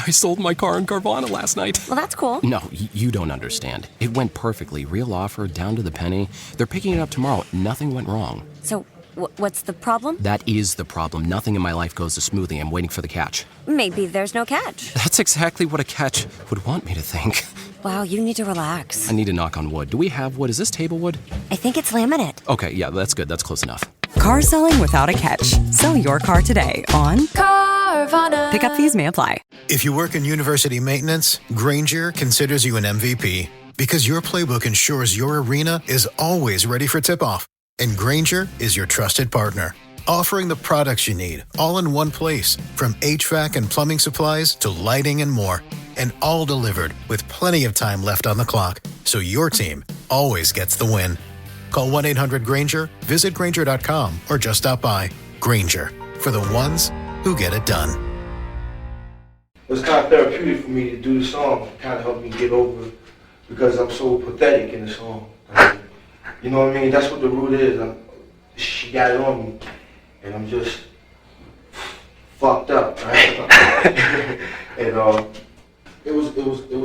I sold my car in Carvana last night. Well, that's cool. No, you don't understand. It went perfectly. Real offer, down to the penny. They're picking it up tomorrow. Nothing went wrong. So, what's the problem? That is the problem. Nothing in my life goes as smoothly. I'm waiting for the catch. Maybe there's no catch. That's exactly what a catch would want me to think. Wow, you need to relax. I need to knock on wood. Do we have wood? Is this table wood? I think it's laminate. Okay, yeah, that's good. That's close enough. Car selling without a catch. Sell your car today on Carvana. Pickup fees may apply. If you work in university maintenance, Grainger considers you an MVP because your playbook ensures your arena is always ready for tip-off. And Grainger is your trusted partner, offering the products you need all in one place, from HVAC and plumbing supplies to lighting and more. And all delivered with plenty of time left on the clock, so your team always gets the win. Call 1-800-GRAINGER, visit Grainger.com, or just stop by. Grainger, for the ones who get it done. It was kind of therapeutic for me to do the song. It kind of helped me get over it because I'm so pathetic in the song. You know what I mean? That's what the root is. She got it on me, and I'm just fucked up, right? And it was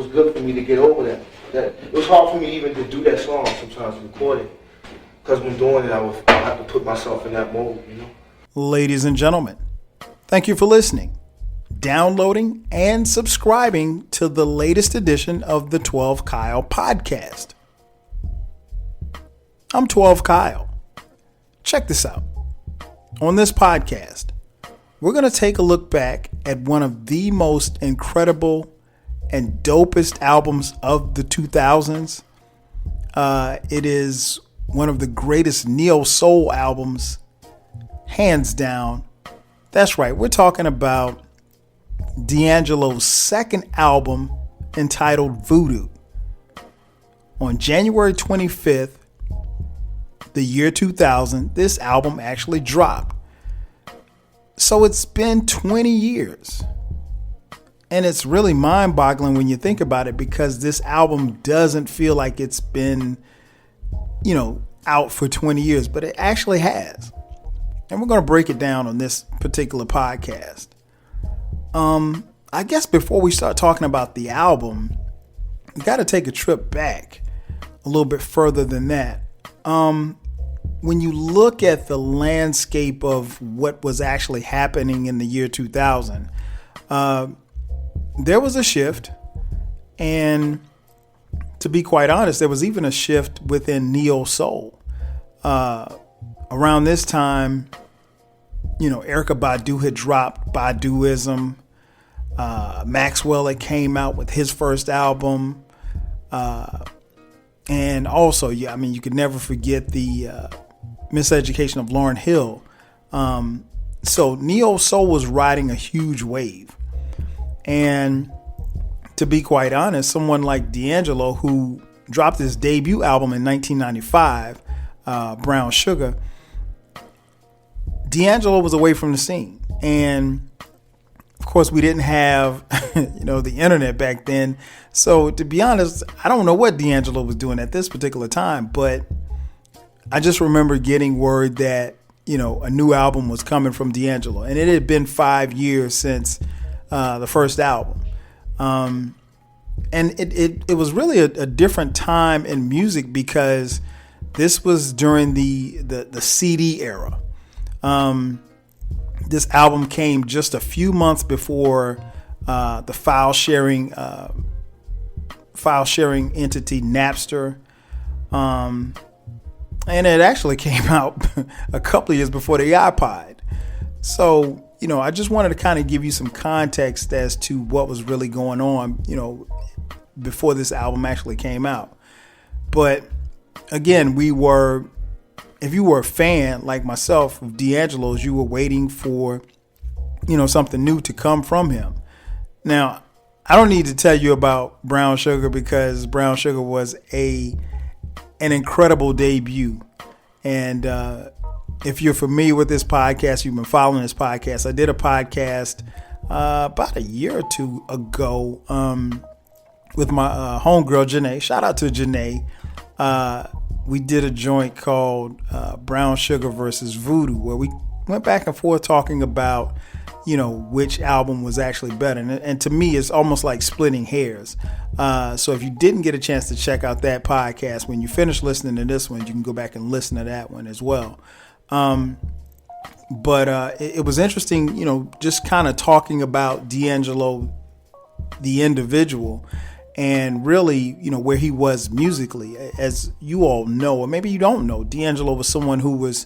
good for me to get over that. It was hard for me even to do that song sometimes, record it, because when doing it, I have to put myself in that mode, you know. Ladies and gentlemen, thank you for listening, downloading, and subscribing to the latest edition of the 12 Kyle podcast. I'm 12 Kyle. Check this out. On this podcast, we're going to take a look back at one of the most incredible and dopest albums of the 2000s. It is one of the greatest neo-soul albums, hands down. That's right, we're talking about D'Angelo's second album entitled Voodoo. On January 25th, the year 2000, this album actually dropped. So it's been 20 years. And it's really mind-boggling when you think about it, because this album doesn't feel like it's been, out for 20 years, but it actually has. And we're going to break it down on this particular podcast. I guess before we start talking about the album, we got to take a trip back a little bit further than that. When you look at the landscape of what was actually happening in the year 2000, there was a shift, and to be quite honest, there was even a shift within neo soul. Around this time, Erykah Badu had dropped Baduism. Maxwell had came out with his first album, and also, you could never forget the Miseducation of Lauryn Hill. So neo soul was riding a huge wave. And to be quite honest, someone like D'Angelo, who dropped his debut album in 1995, Brown Sugar, D'Angelo was away from the scene. And of course, we didn't have, the internet back then. So to be honest, I don't know what D'Angelo was doing at this particular time, but I just remember getting word that, a new album was coming from D'Angelo. And it had been 5 years since the first album. And it was really a different time in music, because this was during the CD era. This album came just a few months before the file sharing entity Napster. And it actually came out a couple of years before the iPod. So, I just wanted to kind of give you some context as to what was really going on, before this album actually came out. But again, if you were a fan like myself of D'Angelo's, you were waiting for, something new to come from him. Now, I don't need to tell you about Brown Sugar, because Brown Sugar was an incredible debut. And if you're familiar with this podcast, you've been following this podcast. I did a podcast about a year or two ago with my homegirl, Janae. Shout out to Janae. We did a joint called Brown Sugar versus Voodoo, where we went back and forth talking about, which album was actually better. And to me, it's almost like splitting hairs. So if you didn't get a chance to check out that podcast, when you finish listening to this one, you can go back and listen to that one as well. But it was interesting, just kind of talking about D'Angelo, the individual, and really, where he was musically. As you all know, or maybe you don't know, D'Angelo was someone who was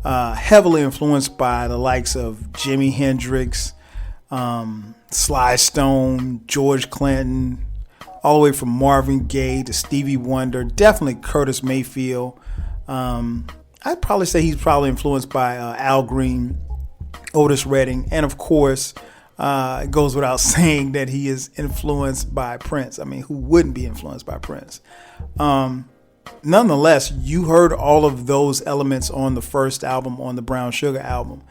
heavily influenced by the likes of Jimi Hendrix, Sly Stone, George Clinton, all the way from Marvin Gaye to Stevie Wonder, definitely Curtis Mayfield. I'd probably say he's probably influenced by Al Green, Otis Redding, and of course, it goes without saying that he is influenced by Prince. I mean, who wouldn't be influenced by Prince? Nonetheless, you heard all of those elements on the first album, on the Brown Sugar album.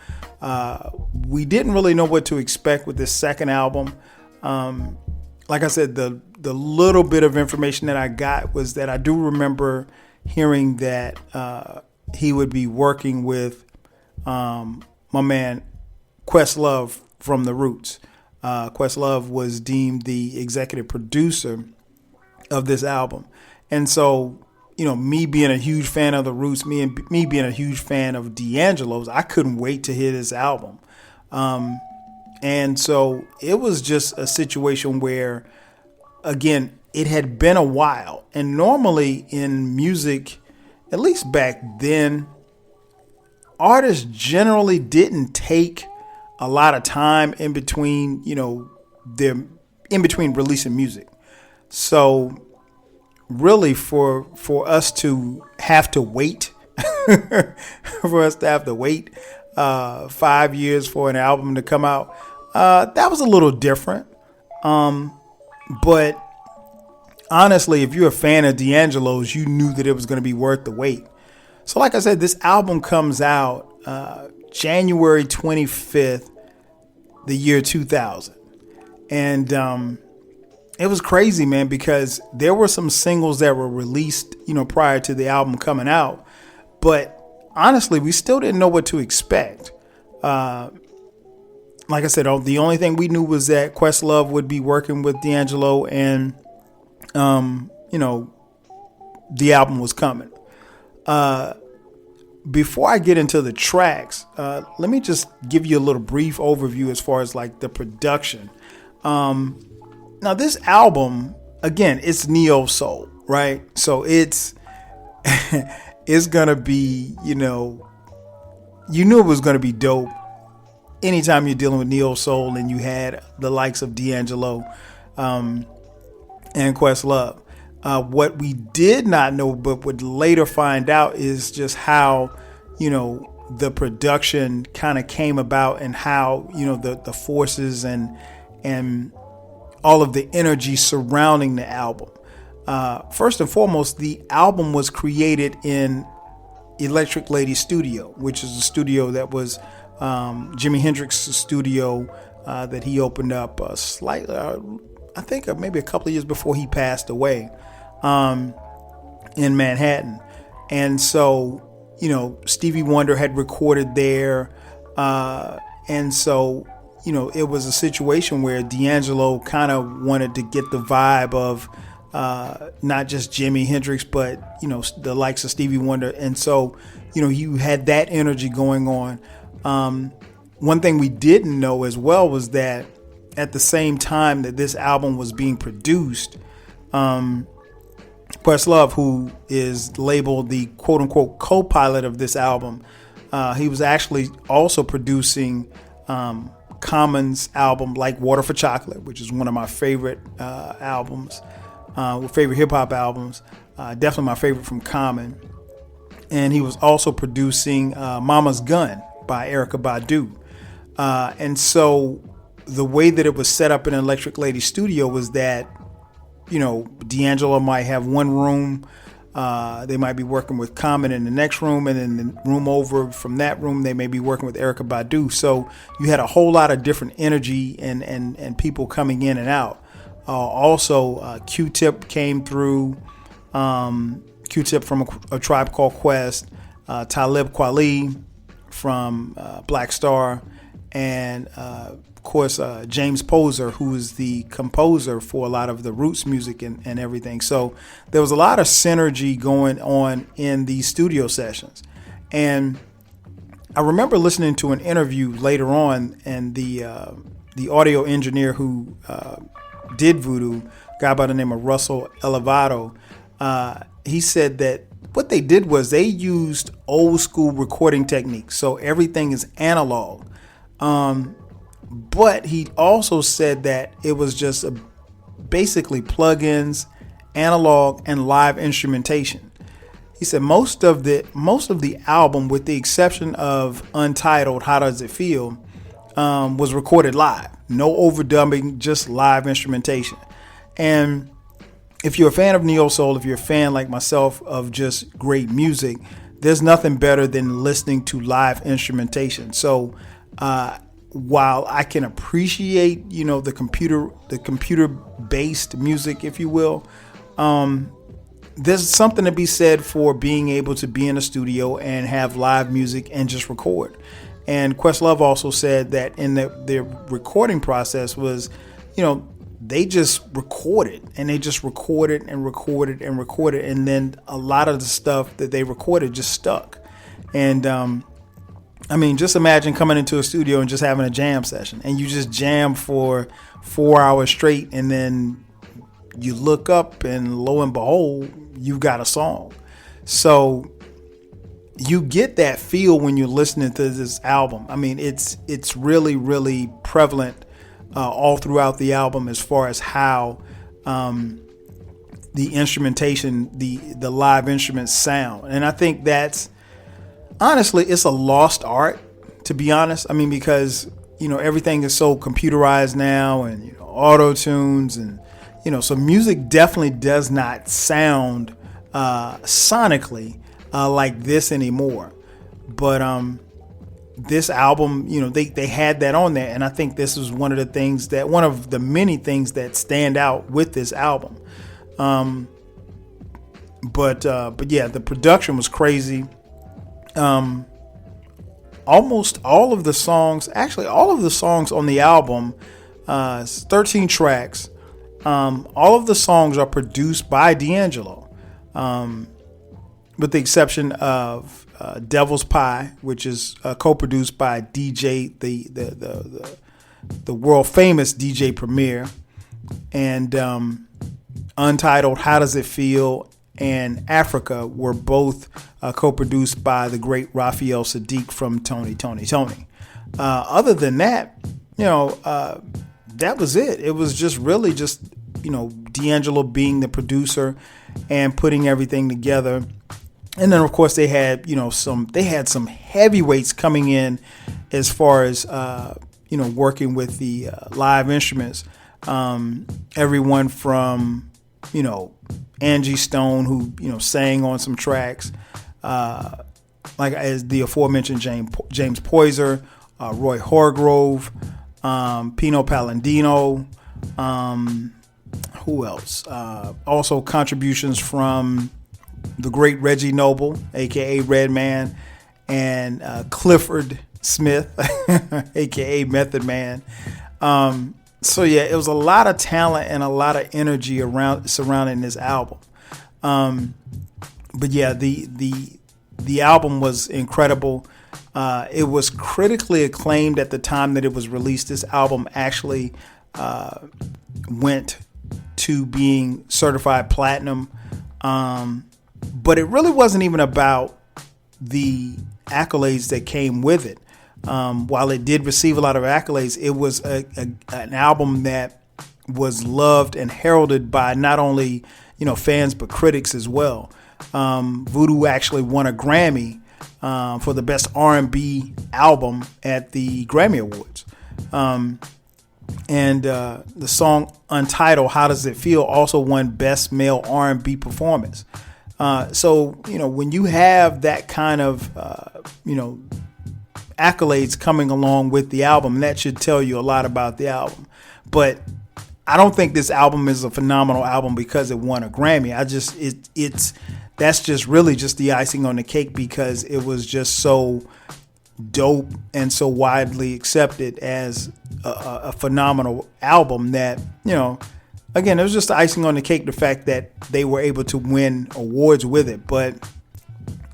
We didn't really know what to expect with this second album. Like I said, the little bit of information that I got was that I do remember hearing that he would be working with my man Questlove from The Roots. Questlove was deemed the executive producer of this album. And so, me being a huge fan of The Roots, me being a huge fan of D'Angelo's, I couldn't wait to hear this album. And so it was just a situation where, again, it had been a while. And normally in music, at least back then, artists generally didn't take a lot of time in between, in between releasing music. So really for us to have to wait, 5 years for an album to come out, that was a little different. But honestly, if you're a fan of D'Angelo's, you knew that it was going to be worth the wait. So like I said, this album comes out January 25th, the year 2000. And it was crazy, man, because there were some singles that were released, prior to the album coming out. But honestly, we still didn't know what to expect. Like I said, the only thing we knew was that Questlove would be working with D'Angelo and, the album was coming. Before I get into the tracks, let me just give you a little brief overview as far as like the production. Now this album, again, it's neo soul, right? So it's gonna be, you knew it was gonna be dope. Anytime you're dealing with neo soul and you had the likes of D'Angelo and Questlove. What we did not know, but would later find out, is just how, the production kind of came about and how, the forces and all of the energy surrounding the album. First and foremost, the album was created in Electric Lady Studio, which is a studio that was Jimi Hendrix's studio that he opened up slightly, I think maybe a couple of years before he passed away, in Manhattan. And so, Stevie Wonder had recorded there. And so, it was a situation where D'Angelo kind of wanted to get the vibe of not just Jimi Hendrix, but, the likes of Stevie Wonder. And so, you had that energy going on. One thing we didn't know as well was that at the same time that this album was being produced, Questlove, who is labeled the quote-unquote co-pilot of this album, he was actually also producing Common's album Like Water for Chocolate, which is one of my favorite albums, favorite hip-hop albums, definitely my favorite from Common. And he was also producing Mama's Gun by Erykah Badu. And so the way that it was set up in Electric Lady Studio was that, D'Angelo might have one room. They might be working with Common in the next room, and then the room over from that room, they may be working with Erykah Badu. So you had a whole lot of different energy and people coming in and out. Also, Q-Tip came through. Q-Tip from a Tribe Called Quest, Talib Kweli, from Black Star, and of course James Poser, who is the composer for a lot of the roots music and everything. So there was a lot of synergy going on in these studio sessions. And I remember listening to an interview later on, and the audio engineer who did Voodoo, a guy by the name of Russell Elevado, he said that what they did was they used old school recording techniques. So everything is analog. But he also said that it was just basically plugins, analog, and live instrumentation. He said most of the album, with the exception of Untitled, How Does It Feel, was recorded live. No overdubbing, just live instrumentation. And if you're a fan of neo soul, if you're a fan like myself of just great music, there's nothing better than listening to live instrumentation. So while I can appreciate, the computer based music, if you will, there's something to be said for being able to be in a studio and have live music and just record. And Questlove also said that in their recording process was, they just recorded, and they just recorded and recorded and recorded. And then a lot of the stuff that they recorded just stuck. And, just imagine coming into a studio and just having a jam session, and you just jam for 4 hours straight. And then you look up and lo and behold, you've got a song. So you get that feel when you're listening to this album. It's really, really prevalent all throughout the album as far as how the instrumentation, the live instruments sound. And I think that's, honestly, it's a lost art, to be honest. Because, everything is so computerized now, and, auto tunes, and, so music definitely does not sound sonically like this anymore. But this album, they had that on there, and I think this is one of the many things that stand out with this album. But yeah, the production was crazy. Almost all of the songs on the album, 13 tracks. All of the songs are produced by D'Angelo, with the exception of Devil's Pie, which is co-produced by DJ, the world famous DJ Premier, and Untitled, How Does It Feel, and Africa were both co-produced by the great Raphael Sadiq from Tony. Other than that, that was it. It was just really just, D'Angelo being the producer and putting everything together. And then, of course, they had some heavyweights coming in as far as, working with the live instruments. Everyone from, Angie Stone, who, sang on some tracks, like as the aforementioned James Poyser, Roy Hargrove, Pino Palladino, who else? Also contributions from the great Reggie Noble, aka Redman, and Clifford Smith, aka Method Man. So yeah, it was a lot of talent and a lot of energy surrounding this album. But yeah, the album was incredible. It was critically acclaimed at the time that it was released. This album actually went to being certified platinum. But it really wasn't even about the accolades that came with it. While it did receive a lot of accolades, it was an album that was loved and heralded by not only fans but critics as well. Voodoo actually won a Grammy for the best R&B album at the Grammy Awards. And the song Untitled, How Does It Feel, also won Best Male R&B Performance. So, when you have that kind of, accolades coming along with the album, that should tell you a lot about the album. But I don't think this album is a phenomenal album because it won a Grammy. That's just really just the icing on the cake, because it was just so dope and so widely accepted as a phenomenal album that, again, it was just the icing on the cake, the fact that they were able to win awards with it. But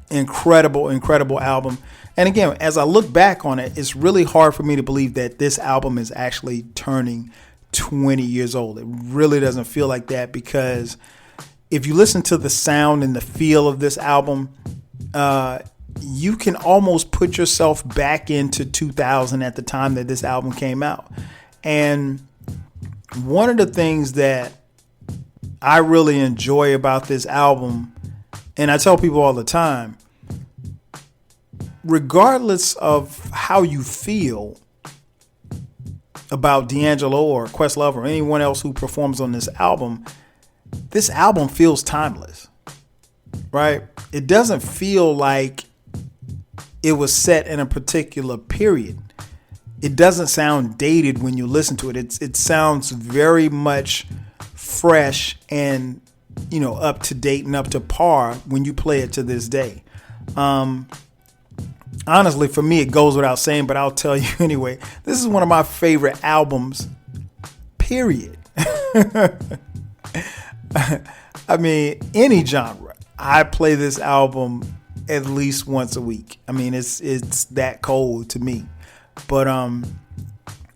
incredible album. And again, as I look back on it, it's really hard for me to believe that this album is actually turning 20 years old. It really doesn't feel like that, because if you listen to the sound and the feel of this album, you can almost put yourself back into 2000 at the time that this album came out. And one of the things that I really enjoy about this album, and I tell people all the time, regardless of how you feel about D'Angelo or Questlove or anyone else who performs on this album feels timeless, right? It doesn't feel like it was set in a particular period. It doesn't sound dated when you listen to it. It sounds very much fresh and, up to date and up to par when you play it to this day. Honestly, for me, it goes without saying, but I'll tell you anyway. This is one of my favorite albums, period. I mean, any genre. I play this album at least once a week. I mean, it's that cold to me. But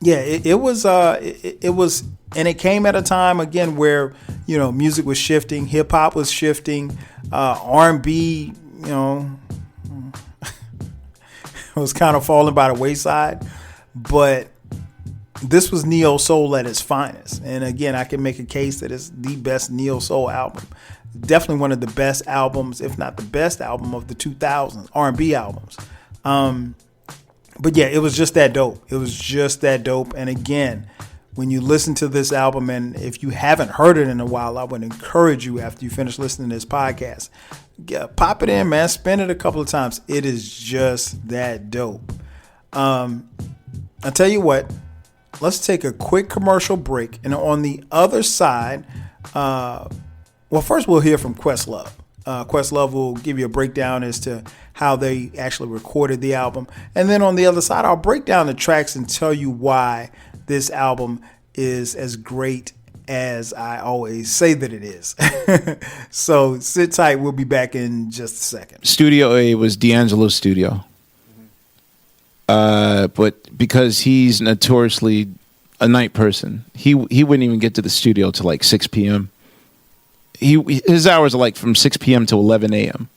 it was, and it came at a time again where music was shifting, hip hop was shifting, R&B, was kind of falling by the wayside. But this was neo soul at its finest, and again, I can make a case that it's the best neo soul album. Definitely one of the best albums, if not the best album of the 2000s, R&B albums. But yeah, it was just that dope. And again, when you listen to this album, and if you haven't heard it in a while, I would encourage you, after you finish listening to this podcast, pop it in, man. Spin it a couple of times. It is just that dope. I'll tell you what. Let's take a quick commercial break, and on the other side, first we'll hear from Questlove. Questlove will give you a breakdown as to how they actually recorded the album. And then on the other side, I'll break down the tracks and tell you why this album is as great as I always say that it is. So sit tight. We'll be back in just a second. Studio A was D'Angelo's studio. But because he's notoriously a night person, he wouldn't even get to the studio till like 6 p.m. His hours are like from 6 p.m. to 11 a.m.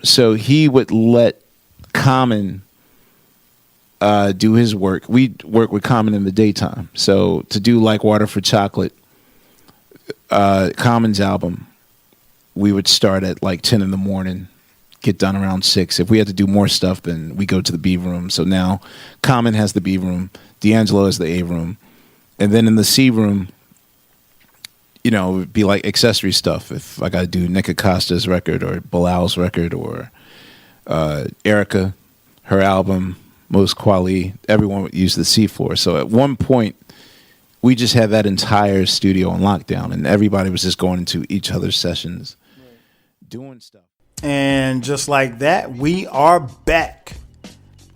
So he would let Common do his work. We'd work with Common in the daytime. So to do Like Water for Chocolate, Common's album, we would start at like 10 in the morning, get done around 6. If we had to do more stuff, then we go to the B room. So now Common has the B room, D'Angelo has the A room, and then in the C room, it would be like accessory stuff. If I got to do Nick Acosta's record or Bilal's record or Erica, her album, Most Quali, everyone would use the C floor. So at one point, we just had that entire studio on lockdown, and everybody was just going into each other's sessions, doing stuff. And just like that, we are back.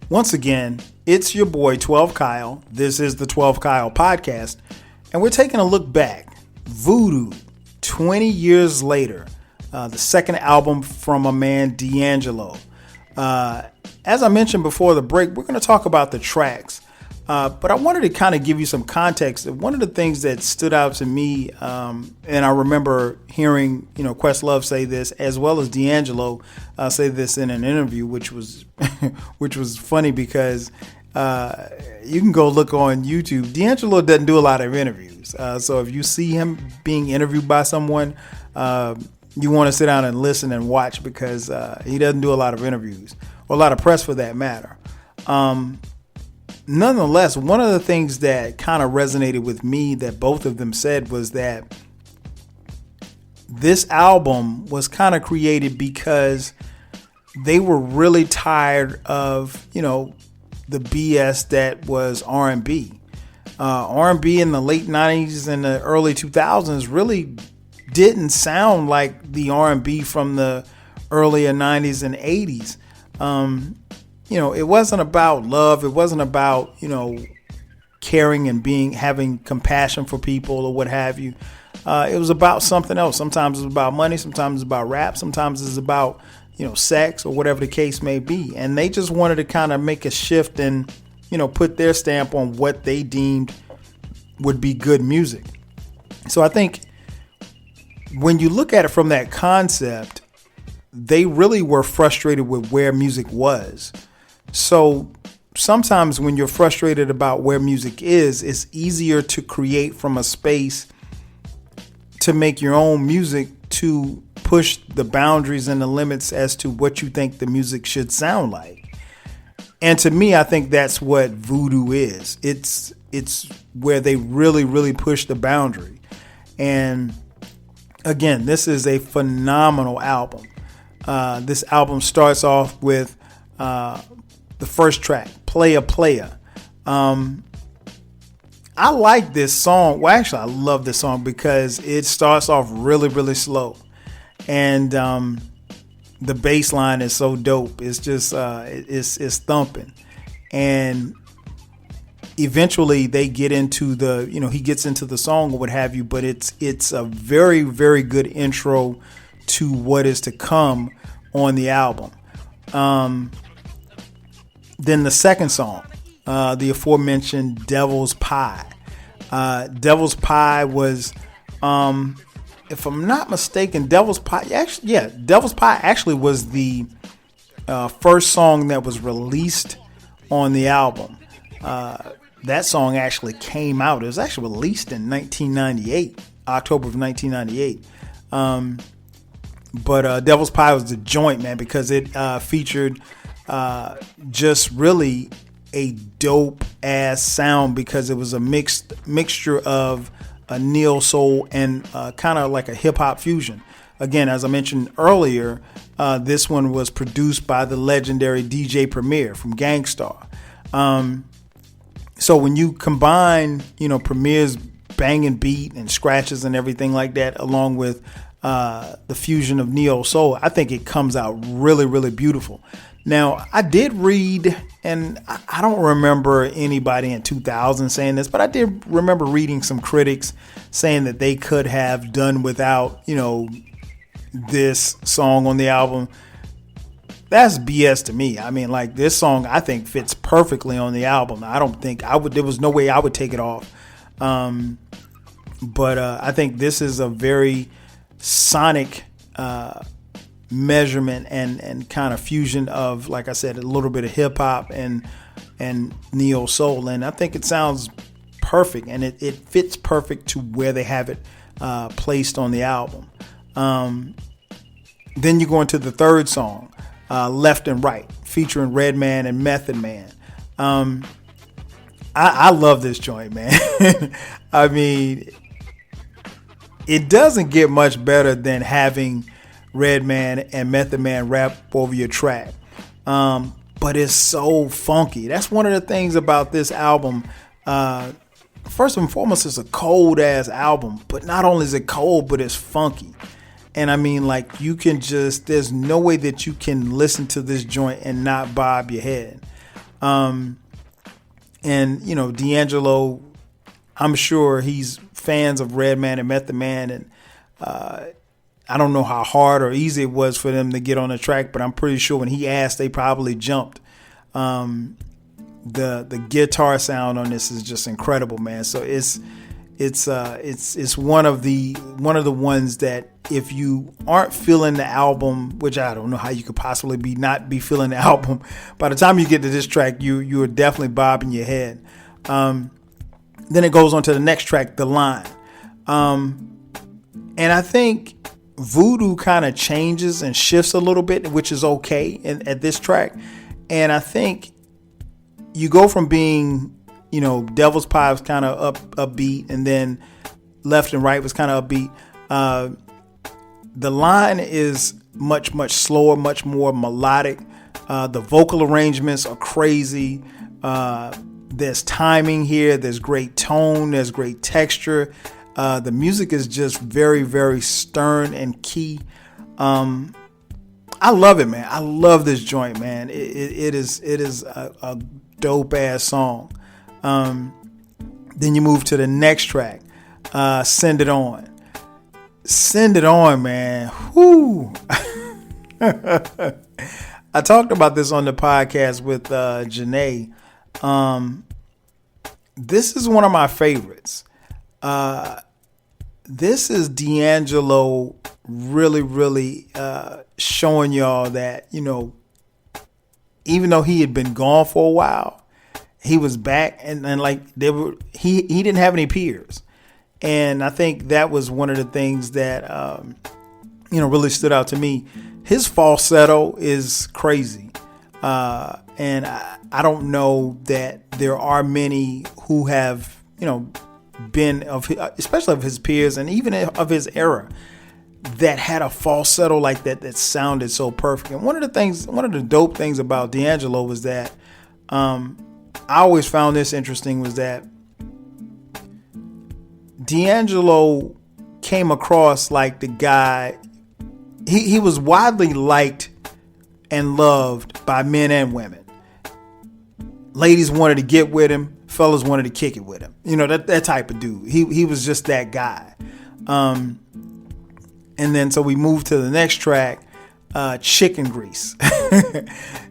Once again, it's your boy 12 Kyle. This is the 12 Kyle podcast, and we're taking a look back. Voodoo, 20 years later, the second album from a man, D'Angelo. As I mentioned before the break, we're going to talk about the tracks, but I wanted to kind of give you some context. One of the things that stood out to me, and I remember hearing, Questlove say this, as well as D'Angelo say this in an interview, which was funny because you can go look on YouTube. D'Angelo doesn't do a lot of interviews. So if you see him being interviewed by someone, you want to sit down and listen and watch, because he doesn't do a lot of interviews, or a lot of press for that matter. Nonetheless, one of the things that kind of resonated with me that both of them said was that this album was kind of created because they were really tired of, the BS that was R&B. R&B in the late 90s and the early 2000s really didn't sound like the R&B from the earlier 90s and 80s. it wasn't about love. It wasn't about, caring and having compassion for people or what have you. It was about something else. Sometimes it's about money. Sometimes it's about rap. Sometimes it's about, sex or whatever the case may be. And they just wanted to kind of make a shift and, put their stamp on what they deemed would be good music. So I think when you look at it from that concept, they really were frustrated with where music was. So sometimes when you're frustrated about where music is, it's easier to create from a space to make your own music, to push the boundaries and the limits as to what you think the music should sound like. And to me, I think that's what Voodoo is. It's where they really, really push the boundary. And again, this is a phenomenal album. This album starts off with the first track, Playa Playa. I like this song. Well, actually, I love this song because it starts off really, really slow. And the bass line is so dope. It's just, it's thumping. And eventually they get into he gets into the song or what have you, but it's a very, very good intro to what is to come on the album. Then the second song, the aforementioned Devil's Pie. Devil's Pie was, if I'm not mistaken, Devil's Pie actually was the first song that was released on the album. That song actually came out. It was actually released in 1998, October of 1998. But Devil's Pie was the joint, man, because it featured just really a dope ass sound, because it was a mixture of a neo soul and kind of like a hip hop fusion. Again, as I mentioned earlier, this one was produced by the legendary DJ Premier from Gang Starr. So when you combine, Premier's banging beat and scratches and everything like that, along with the fusion of neo soul, I think it comes out really, really beautiful. Now, I did read, and I don't remember anybody in 2000 saying this, but I did remember reading some critics saying that they could have done without, this song on the album. That's BS to me. I mean, like, this song I think fits perfectly on the album. I don't think there was no way I would take it off. But I think this is a very sonic measurement and kind of fusion of, like I said, a little bit of hip hop and neo soul, and I think it sounds perfect, and it fits perfect to where they have it placed on the album. Then you go into the third song, Left and Right, featuring Redman and Method Man. I love this joint, man. I mean, it doesn't get much better than having Redman and Method Man rap over your track. But it's so funky. That's one of the things about this album. First and foremost, it's a cold ass album, but not only is it cold, but it's funky. And I mean, like, there's no way that you can listen to this joint and not bob your head. And, D'Angelo, I'm sure he's fans of Redman and Method Man, and I don't know how hard or easy it was for them to get on the track, but I'm pretty sure when he asked, they probably jumped. The guitar sound on this is just incredible, man. So it's one of the ones that, if you aren't feeling the album, which I don't know how you could possibly not be feeling the album, by the time you get to this track, you are definitely bobbing your head. Then it goes on to the next track, The Line. And I think Voodoo kind of changes and shifts a little bit, which is okay at this track. And I think you go from being, Devil's Pie was kind of upbeat, and then Left and Right was kind of upbeat. The Line is much, much slower, much more melodic. The vocal arrangements are crazy. There's timing here. There's great tone. There's great texture. The music is just very, very stern and key. I I love it, man. I love this joint, man. It is a dope ass song. Then you move to the next track, Send It On. Send It On, man. Whoo. I talked about this on the podcast with Janae. This is one of my favorites. This is D'Angelo really showing y'all that, you know, even though he had been gone for a while, he was back, and like he didn't have any peers. And I think that was one of the things that really stood out to me. His falsetto is crazy. And I don't know that there are many who have, been especially of his peers and even of his era, that had a falsetto like that sounded so perfect. And one of the dope things about D'Angelo was that I always found this interesting, was that D'Angelo came across like the guy, he was widely liked and loved by men and women. Ladies wanted to get with him, fellas wanted to kick it with him. That type of dude. He was just that guy. And then so we moved to the next track, Chicken Grease.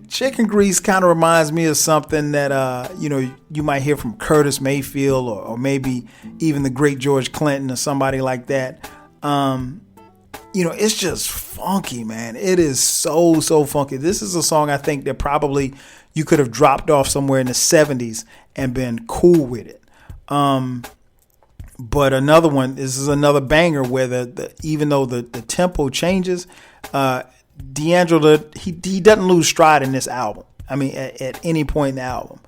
Chicken Grease kind of reminds me of something that you might hear from Curtis Mayfield or maybe even the great George Clinton or somebody like that. It's just funky, man. It is so funky. This is a song I think that probably you could have dropped off somewhere in the 70s and been cool with it. But another one, this is another banger where even though the tempo changes, D'Angelo, he doesn't lose stride in this album. I mean, at any point in the album.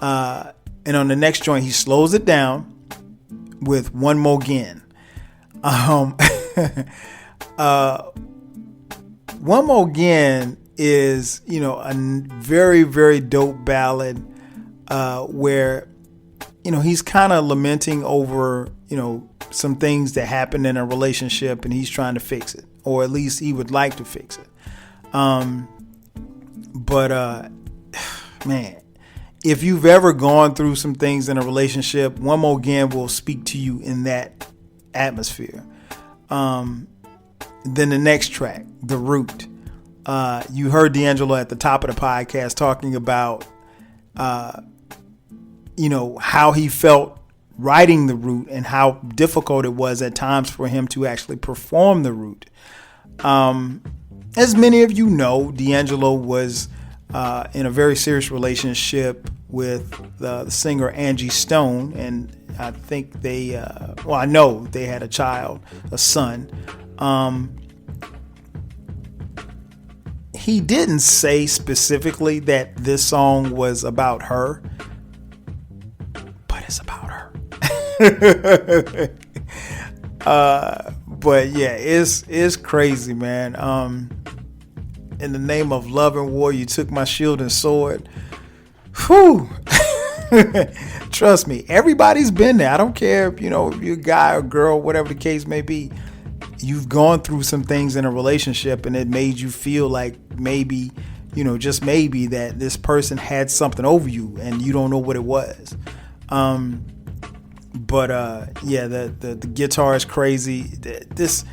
And on the next joint, he slows it down with One More Again. One More Again is, a very, very dope ballad where, he's kind of lamenting over, some things that happened in a relationship and he's trying to fix it, or at least he would like to fix it. But man, if you've ever gone through some things in a relationship, One More Again will speak to you in that atmosphere. Then the next track, The Root. You heard D'Angelo at the top of the podcast talking about, how he felt writing The Root and how difficult it was at times for him to actually perform The Root. As many of you know, D'Angelo was in a very serious relationship with the singer Angie Stone, and I think I know they had a child, a son. He didn't say specifically that this song was about her, but it's about her. But yeah, it's crazy, man. In the name of love and war, you took my shield and sword. Whew. Trust me, everybody's been there. I don't care if you're a guy or girl, whatever the case may be. You've gone through some things in a relationship and it made you feel like maybe, just maybe that this person had something over you and you don't know what it was. But the guitar is crazy. This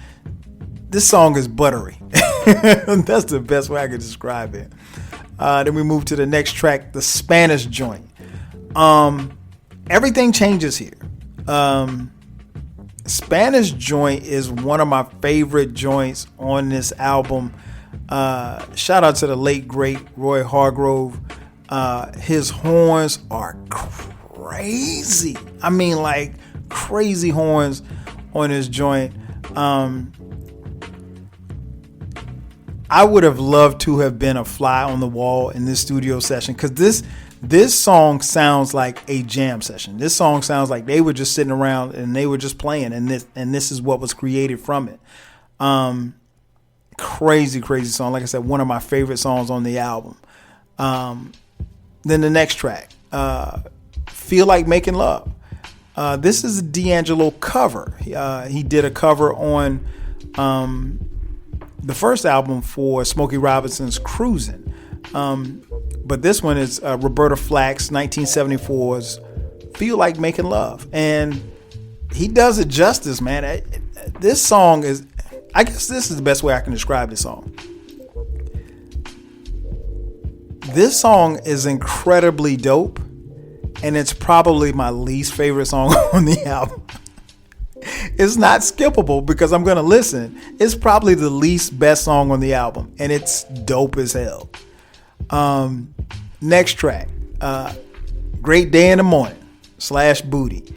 song is buttery. That's the best way I could describe it. Then we move to the next track, the Spanish joint. Everything changes here. Spanish joint is one of my favorite joints on this album. Shout out to the late great Roy Hargrove. His horns are crazy. I mean, like crazy horns on his joint. I would have loved to have been a fly on the wall in this studio session, because this song sounds like a jam session. This song sounds like they were just sitting around and they were just playing, and this is what was created from it. Crazy song. Like I said, one of my favorite songs on the album. Then the next track, Feel Like Making Love. This is a D'Angelo cover. He did a cover on the first album for Smokey Robinson's Cruisin'. But this one is Roberta Flack's 1974's Feel Like Making Love. And he does it justice, man. This song is, I guess this is the best way I can describe this song. This song is incredibly dope, and it's probably my least favorite song on the album. It's not skippable because I'm going to listen. It's probably the least best song on the album, and it's dope as hell. Next track, Great Day in the Morning / Booty.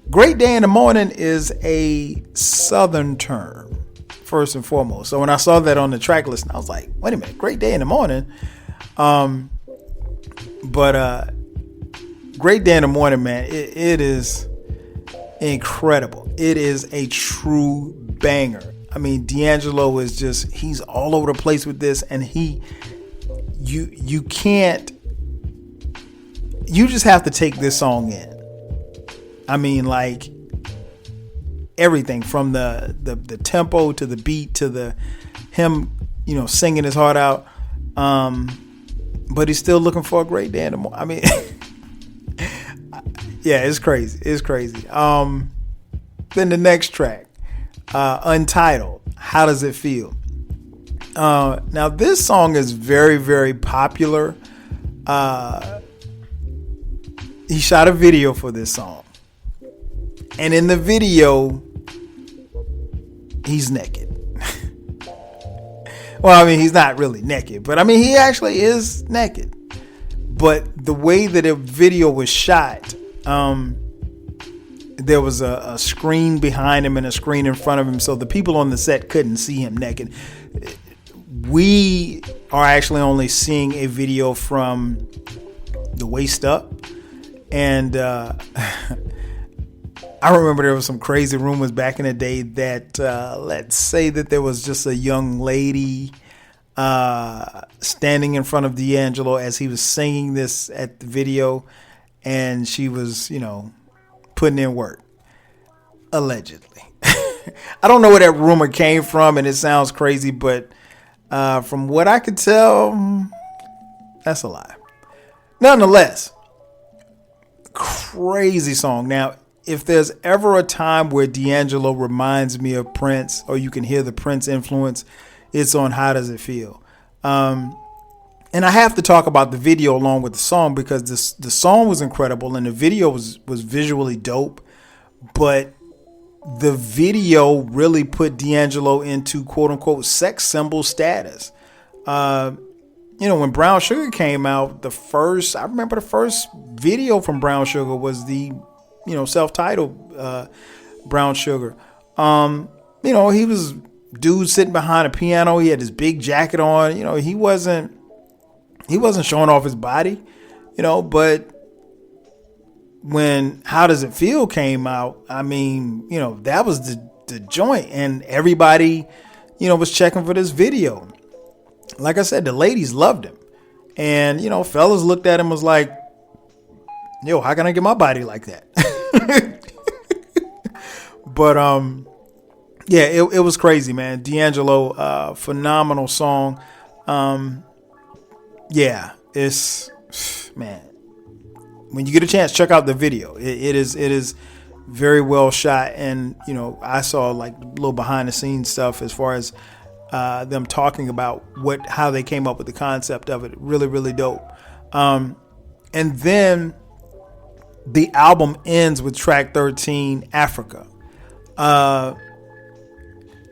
Great Day in the Morning is a Southern term, first and foremost. So when I saw that on the track list, I was like, wait a minute, Great Day in the Morning. But Great Day in the Morning, man, it is incredible. It is a true banger. I mean, D'Angelo is just, he's all over the place with this, and you can't, you just have to take this song in. I mean, like, everything from the tempo to the beat to the him, singing his heart out. But he's still looking for a great day in the morning. I mean, yeah, it's crazy. It's crazy. Then the next track, Untitled, How Does It Feel? Now this song is very, very popular. He shot a video for this song. And in the video, he's naked. Well, I mean, he's not really naked, but I mean, he actually is naked. But the way that the video was shot, there was a screen behind him and a screen in front of him, so the people on the set couldn't see him naked. We are actually only seeing a video from the waist up, and I remember there was some crazy rumors back in the day that let's say that there was just a young lady standing in front of D'Angelo as he was singing this at the video, and she was, putting in work. Allegedly. I don't know where that rumor came from, and it sounds crazy, but from what I could tell, that's a lie. Nonetheless, crazy song. Now, if there's ever a time where D'Angelo reminds me of Prince, or you can hear the Prince influence, it's on How Does It Feel? And I have to talk about the video along with the song, because the song was incredible and the video was visually dope, but the video really put D'Angelo into quote unquote sex symbol status. When Brown Sugar came out, I remember the first video from Brown Sugar was the self-titled Brown Sugar. He was dude sitting behind a piano. He had this big jacket on. He wasn't showing off his body, but when How Does It Feel came out, I mean, that was the joint, and everybody, was checking for this video. Like I said, the ladies loved him, and, fellas looked at him and was like, yo, how can I get my body like that? But yeah, it was crazy, man. D'Angelo, phenomenal song. Yeah, it's, man, when you get a chance, check out the video. It is very well shot, and I saw like little behind the scenes stuff as far as them talking about how they came up with the concept of it. Really, really dope. And then the album ends with track 13, Africa.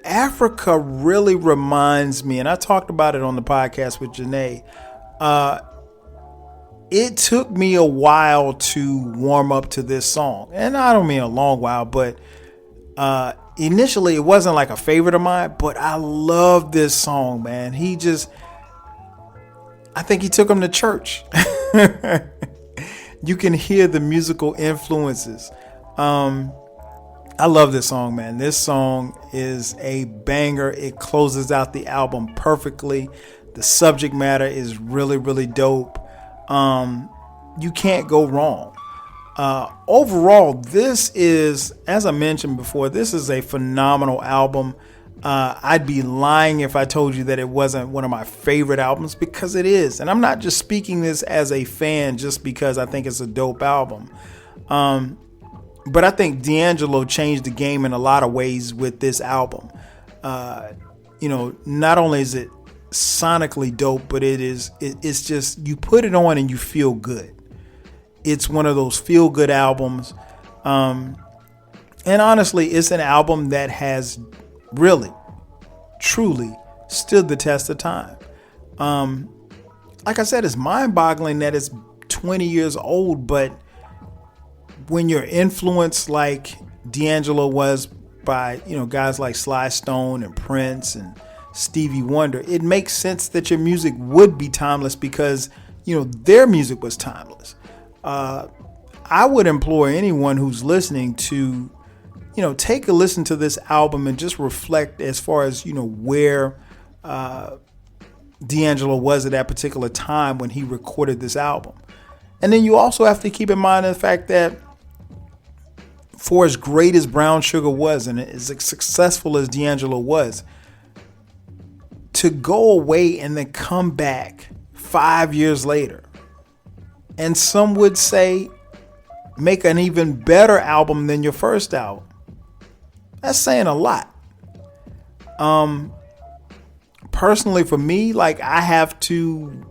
Africa really reminds me, and I talked about it on the podcast with Janae. It took me a while to warm up to this song, and I don't mean a long while, but initially it wasn't like a favorite of mine, but I love this song, man. I think he took him to church. You can hear the musical influences. I love this song, man. This song is a banger. It closes out the album perfectly. The subject matter is really, really dope. You can't go wrong. Overall, this is, as I mentioned before, this is a phenomenal album. I'd be lying if I told you that it wasn't one of my favorite albums, because it is. And I'm not just speaking this as a fan just because I think it's a dope album. But I think D'Angelo changed the game in a lot of ways with this album. Not only is it sonically dope, but it's just, you put it on and you feel good. It's one of those feel good albums. And honestly, it's an album that has really, truly stood the test of time. Like I said, it's mind-boggling that it's 20 years old, but when you're influenced like D'Angelo was by, guys like Sly Stone and Prince and Stevie Wonder, it makes sense that your music would be timeless because, their music was timeless. I would implore anyone who's listening to, take a listen to this album and just reflect as far as, where D'Angelo was at that particular time when he recorded this album. And then you also have to keep in mind the fact that for as great as Brown Sugar was and as successful as D'Angelo was, to go away and then come back 5 years later, and some would say make an even better album than your first album, that's saying a lot. Personally, for me, like, I have to,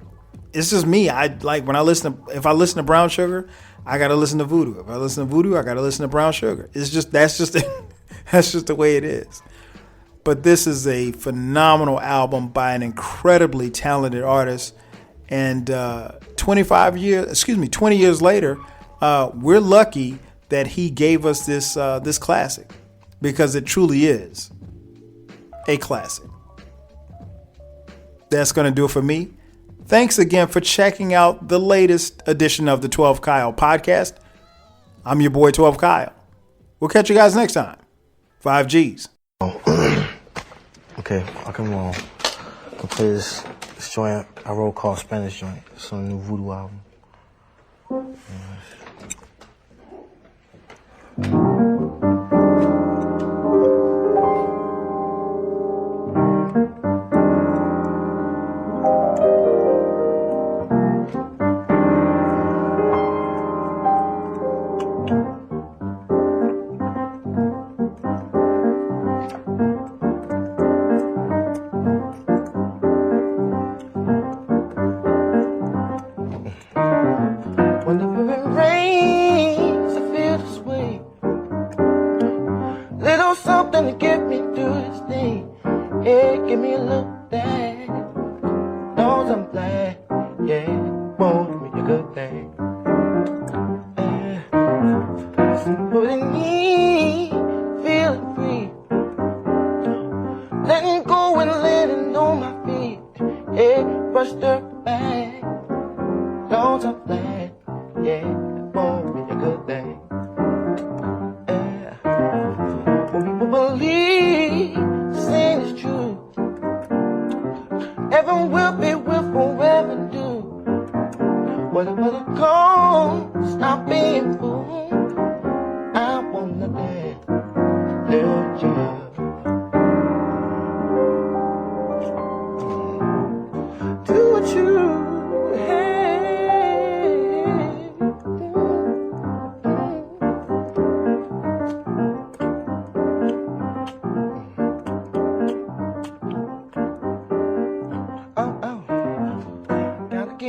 it's just me. If I listen to Brown Sugar, I gotta listen to Voodoo. If I listen to Voodoo, I gotta listen to Brown Sugar. That's just that's just the way it is. But this is a phenomenal album by an incredibly talented artist. And 20 years later, we're lucky that he gave us this classic, because it truly is a classic. That's going to do it for me. Thanks again for checking out the latest edition of the 12 Kyle podcast. I'm your boy 12 Kyle. We'll catch you guys next time. 5 G's. Okay, I can play this joint I wrote called Spanish Joint. It's on the new Voodoo album. Something to get me through this thing. Hey, give me a look back. Knows I'm glad. Yeah, won't give me a good thing. Putting me, feeling free. Letting go and letting on my feet. Hey, brushed her back. Knows I'm glad. Yeah, won't give me a good thing. Believe sin is true. Heaven will be with forever do. Whatever the cost, stop being fool. I wanna dance, little child. Do what you have.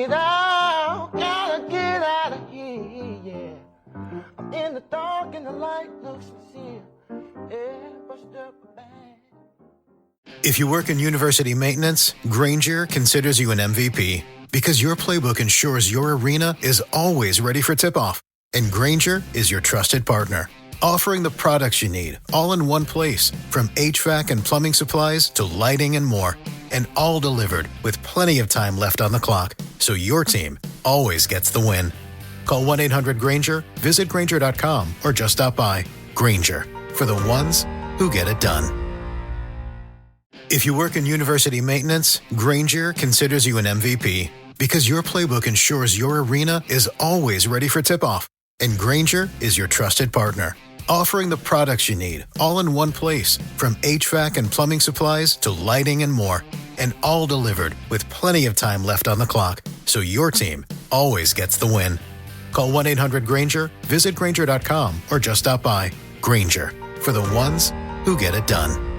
Gotta get out of here, yeah. I'm in the dark and the light looks sincere. Yeah, brushed up my back. If you work in university maintenance, Granger considers you an MVP because your playbook ensures your arena is always ready for tip-off. And Granger is your trusted partner, offering the products you need all in one place, from HVAC and plumbing supplies to lighting and more. And all delivered with plenty of time left on the clock, so your team always gets the win. Call 1-800-GRANGER, visit Granger.com, or just stop by. Granger, for the ones who get it done. If you work in university maintenance, Granger considers you an MVP because your playbook ensures your arena is always ready for tip-off. And Granger is your trusted partner, offering the products you need all in one place, from HVAC and plumbing supplies to lighting and more. And all delivered with plenty of time left on the clock, so your team always gets the win. Call 1-800-GRANGER, visit Grainger.com, or just stop by. Grainger, for the ones who get it done.